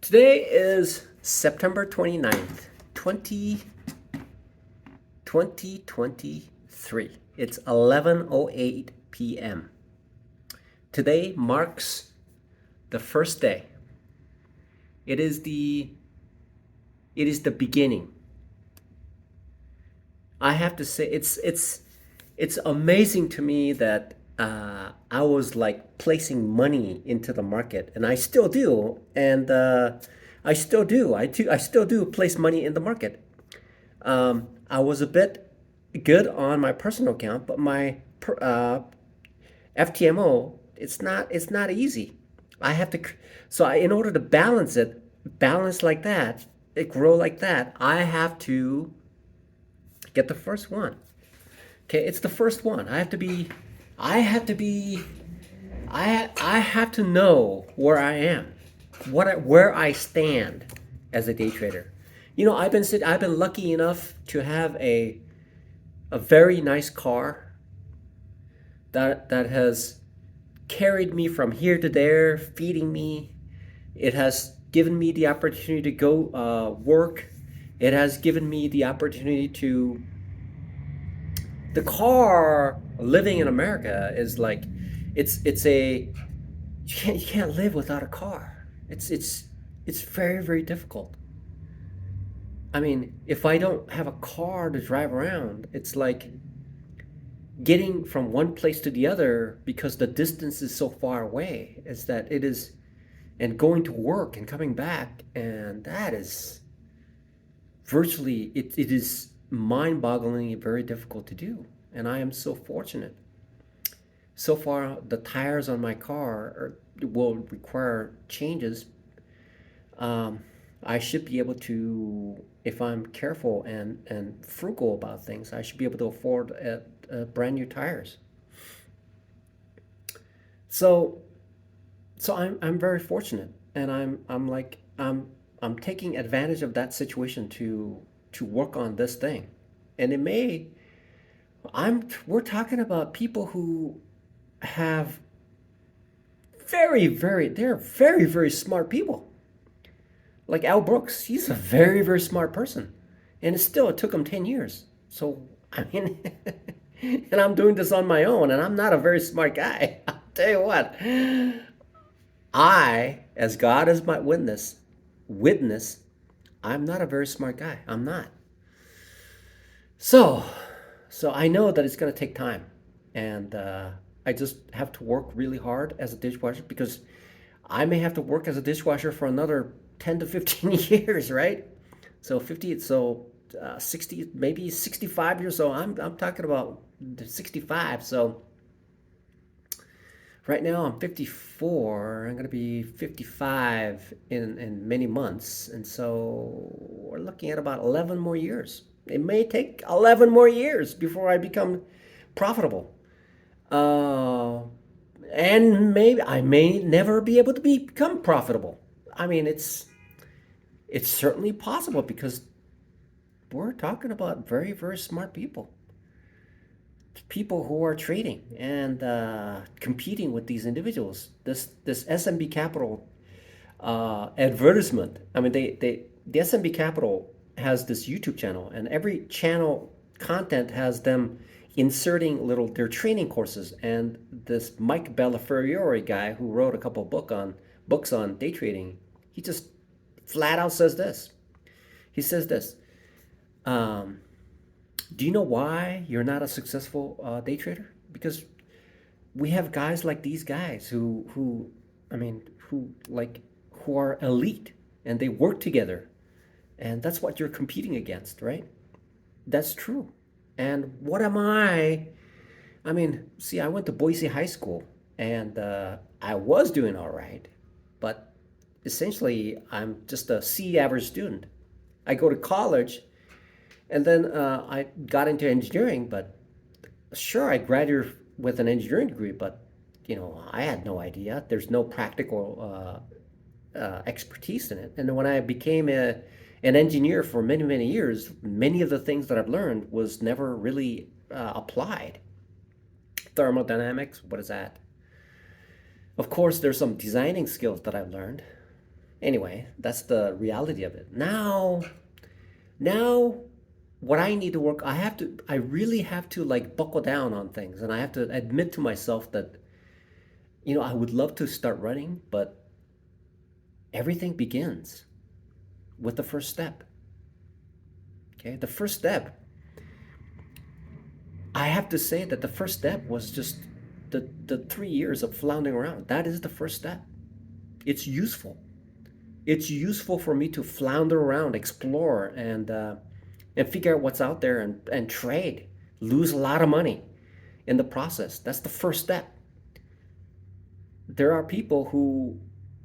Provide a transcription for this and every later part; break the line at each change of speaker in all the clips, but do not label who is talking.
Today is September 29th, 2023. It's 11:08 p.m. Today marks the first day. It is the beginning. I have to say it's amazing to me that I was like placing money into the market, and I still do, and I still do. I still do place money in the market. I was a bit good on my personal account, but my FTMO, it's not easy. I have to in order to balance it, balance like that, it grow like that. I have to get the first one. Okay, it's the first one. I have to be, I have to know where I am, where I stand as a day trader. I've been lucky enough to have a very nice car that has carried me from here to there, feeding me. It has given me the opportunity to go work. It has given me the opportunity to the car. Living in America is like it's a you can't live without a car. It's very very difficult. I mean, if I don't have a car to drive around, it's like getting from one place to the other because the distance is so far away. Is that it is, and going to work and coming back, and that is virtually it is mind-bogglingly very difficult to do. And I am so fortunate. So far, the tires on my will require changes. um, I should be able to, if I'm careful and frugal about things, I should be able to afford brand new tires. So I'm very fortunate, and I'm taking advantage of that situation to work on this thing, and it may I'm we're talking about people who have they're very very smart people. Like Al Brooks, he's a very, very smart person. And it took him 10 years. So, I mean, and I'm doing this on my own, and I'm not a very smart guy. I'll tell you what, as God is my witness, I'm not a very smart guy. I'm not. So, so I know that it's going to take time. And I just have to work really hard as a dishwasher because I may have to work as a dishwasher for another 10 to 15 years, right? So 50, 60, maybe 65 years old. I'm talking about 65. So right now I'm 54. I'm going to be 55 in many months. And so we're looking at about 11 more years. It may take 11 more years before I become profitable. Uh, and maybe I may never be able to become profitable. I mean, it's certainly possible because we're talking about very very smart people, people who are trading and competing with these individuals. This SMB Capital advertisement. I mean, the SMB Capital has this YouTube channel, and every channel content has them inserting little their training courses. And this Mike Bellafiore guy who wrote a couple books on day trading, he just flat out says this. He says this. Um, do you know why you're not a successful day trader? Because we have guys like these guys I mean, who are elite, and they work together, and that's what you're competing against, right? That's true. And what am I? I mean, see, I went to Boise High School, and I was doing all right, but essentially, I'm just a C average student. I go to college, and then I got into engineering, but sure, I graduated with an engineering degree, but I had no idea. There's no practical expertise in it. And when I became an engineer for many, many years, many of the things that I've learned was never really applied. Thermodynamics, what is that? Of course, there's some designing skills that I've learned, Anyway, that's the reality of it. Now what I need to work, I really have to like buckle down on things, and I have to admit to myself that, I would love to start running, but everything begins with the first step. Okay? The first step, I have to say that the first step was just the 3 years of floundering around. That is the first step. It's useful. It's useful for me to flounder around, explore, and figure out what's out there and trade, lose a lot of money in the process. That's the first step. There are people who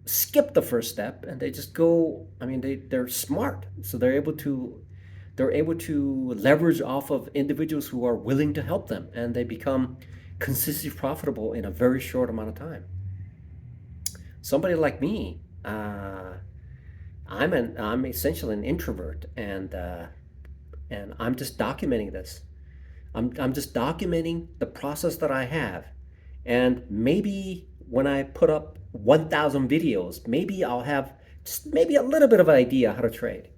skip the first step and they just go, I mean, they're smart. So they're able to leverage off of individuals who are willing to help them, and they become consistently profitable in a very short amount of time. Somebody like me, I'm essentially an introvert, and I'm just documenting this. I'm just documenting the process that I have, and maybe when I put up 1,000 videos, maybe I'll have just maybe a little bit of an idea how to trade.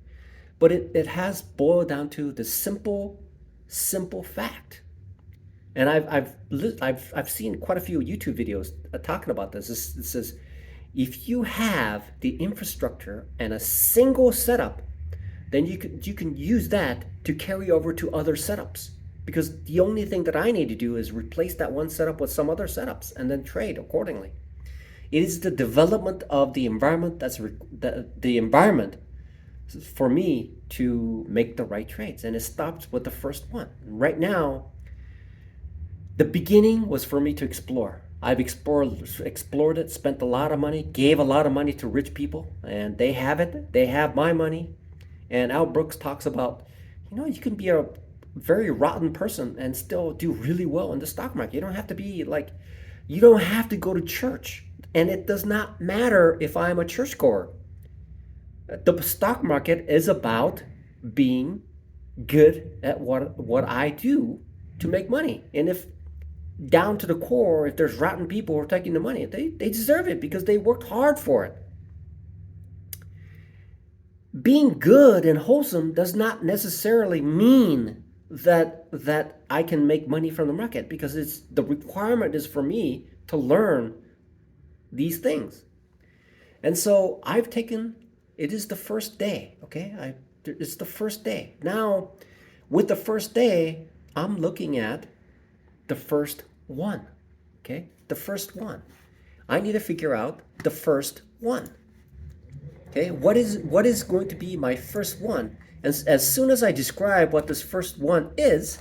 But it has boiled down to the simple fact. And I've seen quite a few YouTube videos talking about this. It says if you have the infrastructure and a single setup, then you can use that to carry over to other setups. Because the only thing that I need to do is replace that one setup with some other setups and then trade accordingly. It is the development of the environment the environment for me to make the right trades, and it stops with the first one. Right now, the beginning was for me to explore. I've explored it, spent a lot of money, gave a lot of money to rich people, and they have it. They have my money. And Al Brooks talks about, you can be a very rotten person and still do really well in the stock market. You don't have to be like, you don't have to go to church. And it does not matter if I'm a churchgoer. The stock market is about being good at what I do to make money. And if down to the core, if there's rotten people who are taking the money, they deserve it because they worked hard for it. Being good and wholesome does not necessarily mean that I can make money from the market, because the requirement is for me to learn these things. And so it is the first day, okay? It's the first day. Now, with the first day, I'm looking at the first one, okay? The first one. I need to figure out the first one, okay? What is going to be my first one? And as soon as I describe what this first one is,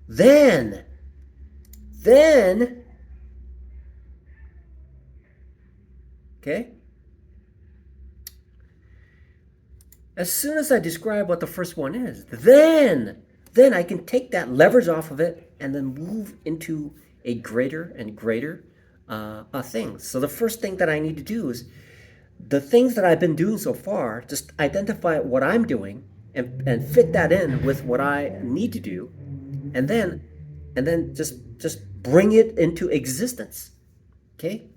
then, okay? As soon as I describe what the first one is, then I can take that leverage off of it and then move into a greater and greater things. So the first thing that I need to do is the things that I've been doing so far, just identify what I'm doing and fit that in with what I need to do, and then just bring it into existence. Okay?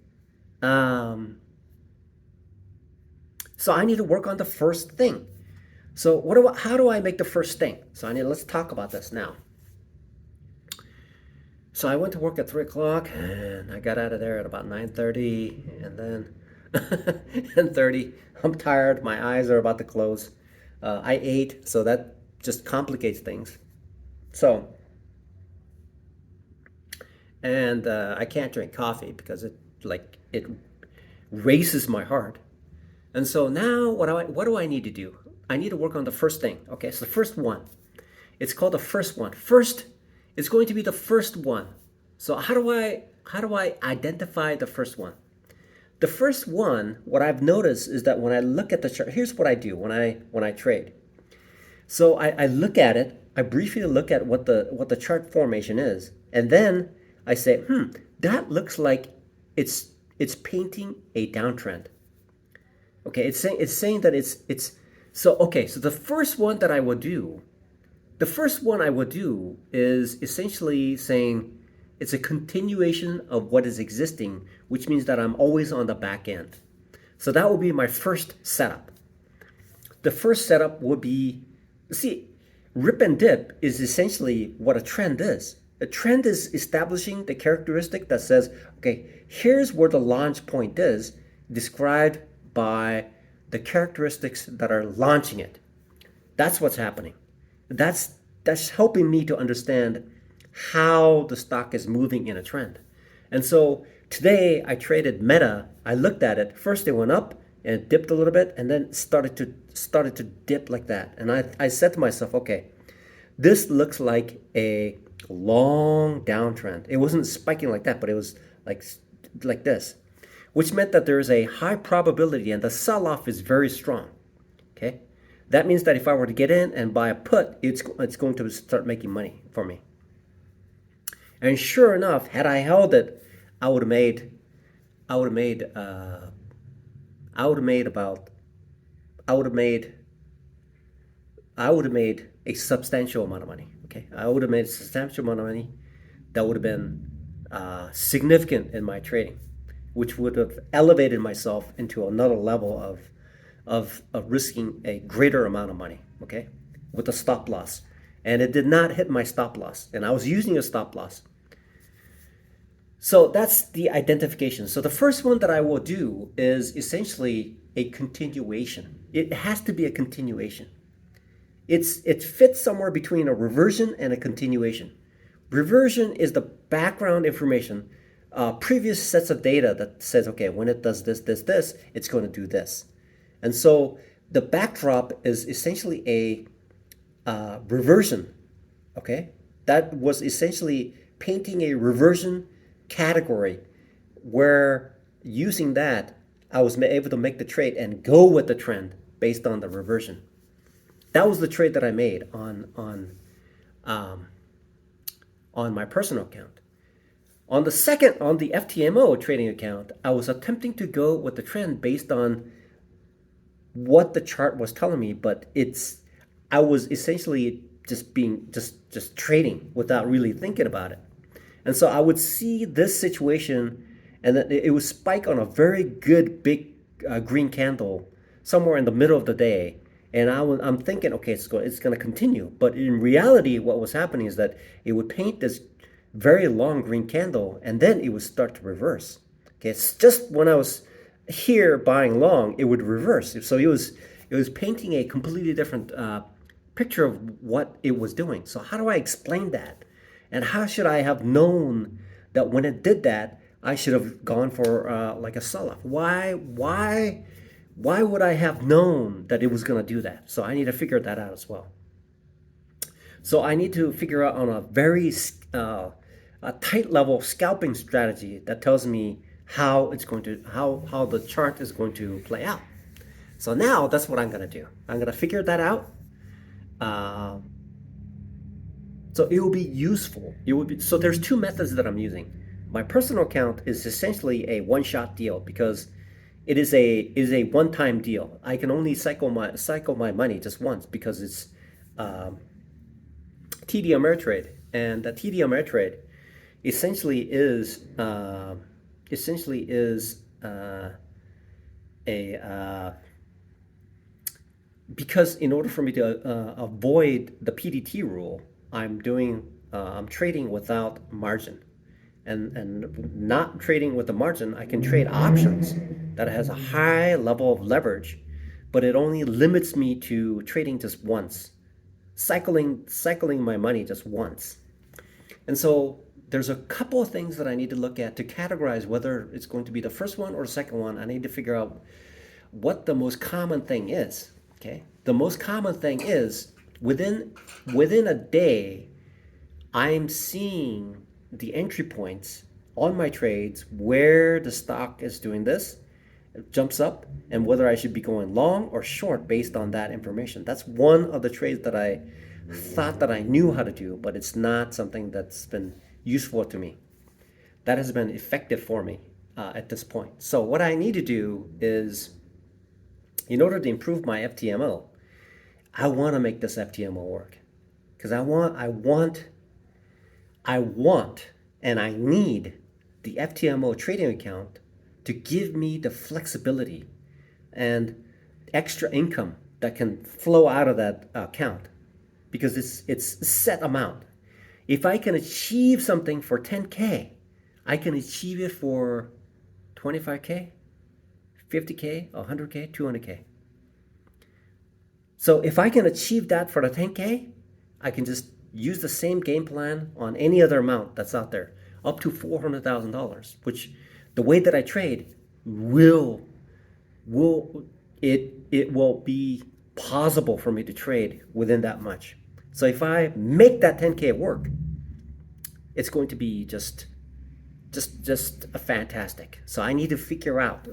So I need to work on the first thing. So how do I make the first thing? So let's talk about this now. So I went to work at 3 o'clock, and I got out of there at about 9:30, and then 10:30, I'm tired, my eyes are about to close. I ate, so that just complicates things. So, and I can't drink coffee because it races my heart. And so now what do I need to do? I need to work on the first thing. Okay, so the first one. It's called the first one. First, it's going to be the first one. So how do I identify the first one? The first one, what I've noticed is that when I look at the chart, here's what I do when I trade. So I look at it, I briefly look at what the chart formation is, and then I say, that looks like it's painting a downtrend. Okay, it's saying that it's so okay. So the first one I will do is essentially saying it's a continuation of what is existing, which means that I'm always on the back end. So that would be my first setup. The first setup would be, see, rip and dip is essentially what a trend is. A trend is establishing the characteristic that says, okay, here's where the launch point is, described by the characteristics that are launching it. That's what's happening. That's helping me to understand how the stock is moving in a trend. And so today I traded Meta. I looked at it. First it went up and it dipped a little bit and then started to dip like that. And I said to myself, okay, this looks like a long downtrend. It wasn't spiking like that, but it was like this, which meant that there is a high probability and the sell-off is very strong. Okay, that means that if I were to get in and buy a put, it's going to start making money for me. And sure enough, had I held it, I would have made a substantial amount of money. Okay, I would have made a substantial amount of money that would have been significant in my trading, which would have elevated myself into another level of risking a greater amount of money. Okay, with a stop loss, and it did not hit my stop loss, and I was using a stop loss. So that's the identification. So the first one that I will do is essentially a continuation. It has to be a continuation. It fits somewhere between a reversion and a continuation. Reversion is the background information, previous sets of data that says, okay, when it does this, it's going to do this. And so the backdrop is essentially a reversion, okay? That was essentially painting a reversion category where using that, I was able to make the trade and go with the trend based on the reversion. That was the trade that I made on my personal account. On the FTMO trading account, I was attempting to go with the trend based on what the chart was telling me, but I was essentially just trading without really thinking about it. And so I would see this situation, and then it would spike on a very good big green candle somewhere in the middle of the day. And I'm thinking, okay, it's going to continue. But in reality, what was happening is that it would paint this very long green candle, and then it would start to reverse. Okay, it's just when I was here buying long, it would reverse. So it was painting a completely different picture of what it was doing. So how do I explain that? And how should I have known that when it did that, I should have gone for like a sell-off? Why would I have known that it was going to do that? So I need to figure that out as well. So I need to figure out on a very a tight level scalping strategy that tells me how the chart is going to play out. So now that's what I'm going to do. I'm going to figure that out. So it will be useful. So there's two methods that I'm using. My personal account is essentially a one-shot deal because it is a one-time deal. I can only cycle my money just once because it's TD Ameritrade, and the TD Ameritrade essentially is because in order for me to avoid the PDT rule, I'm trading without margin, and not trading with the margin. I can trade options that has a high level of leverage, but it only limits me to trading just once, cycling my money just once. And so there's a couple of things that I need to look at to categorize whether it's going to be the first one or the second one. I need to figure out what the most common thing is. Okay, the most common thing is within a day, I'm seeing the entry points on my trades where the stock is doing this, it jumps up, and whether I should be going long or short based on that information. That's one of the trades that I thought that I knew how to do, but it's not something that's been useful to me. That has been effective for me at this point. So what I need to do is, in order to improve my FTMO, I want to make this FTMO work because I want, and I need the FTMO trading account to give me the flexibility and extra income that can flow out of that account because it's set amount. If I can achieve something for 10K, I can achieve it for 25K, 50K, 100K, 200K. So if I can achieve that for the 10K, I can just use the same game plan on any other amount that's out there, up to $400,000, which the way that I trade will it will be possible for me to trade within that much. So if I make that 10K work, it's going to be just a fantastic. So I need to figure out.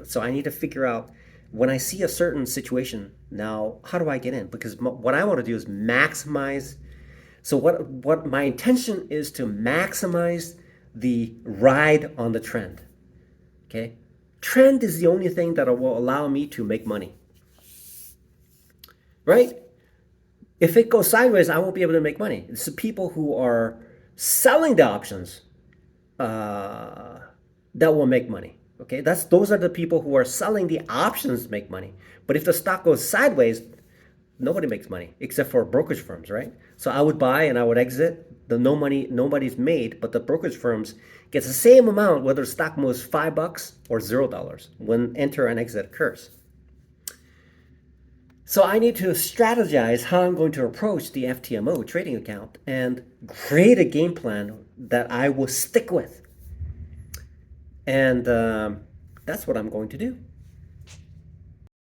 When I see a certain situation, now how do I get in? Because what I want to do is maximize. So what my intention is to maximize the ride on the trend. Okay? Trend is the only thing that will allow me to make money. Right? If it goes sideways, I won't be able to make money. It's the people who are selling the options that will make money. Okay, those are the people who are selling the options to make money. But if the stock goes sideways, nobody makes money except for brokerage firms, right? So I would buy and I would exit. Nobody's made, but the brokerage firms gets the same amount whether the stock moves $5 or $0 when enter and exit occurs. So I need to strategize how I'm going to approach the FTMO trading account and create a game plan that I will stick with. And that's what I'm going to do.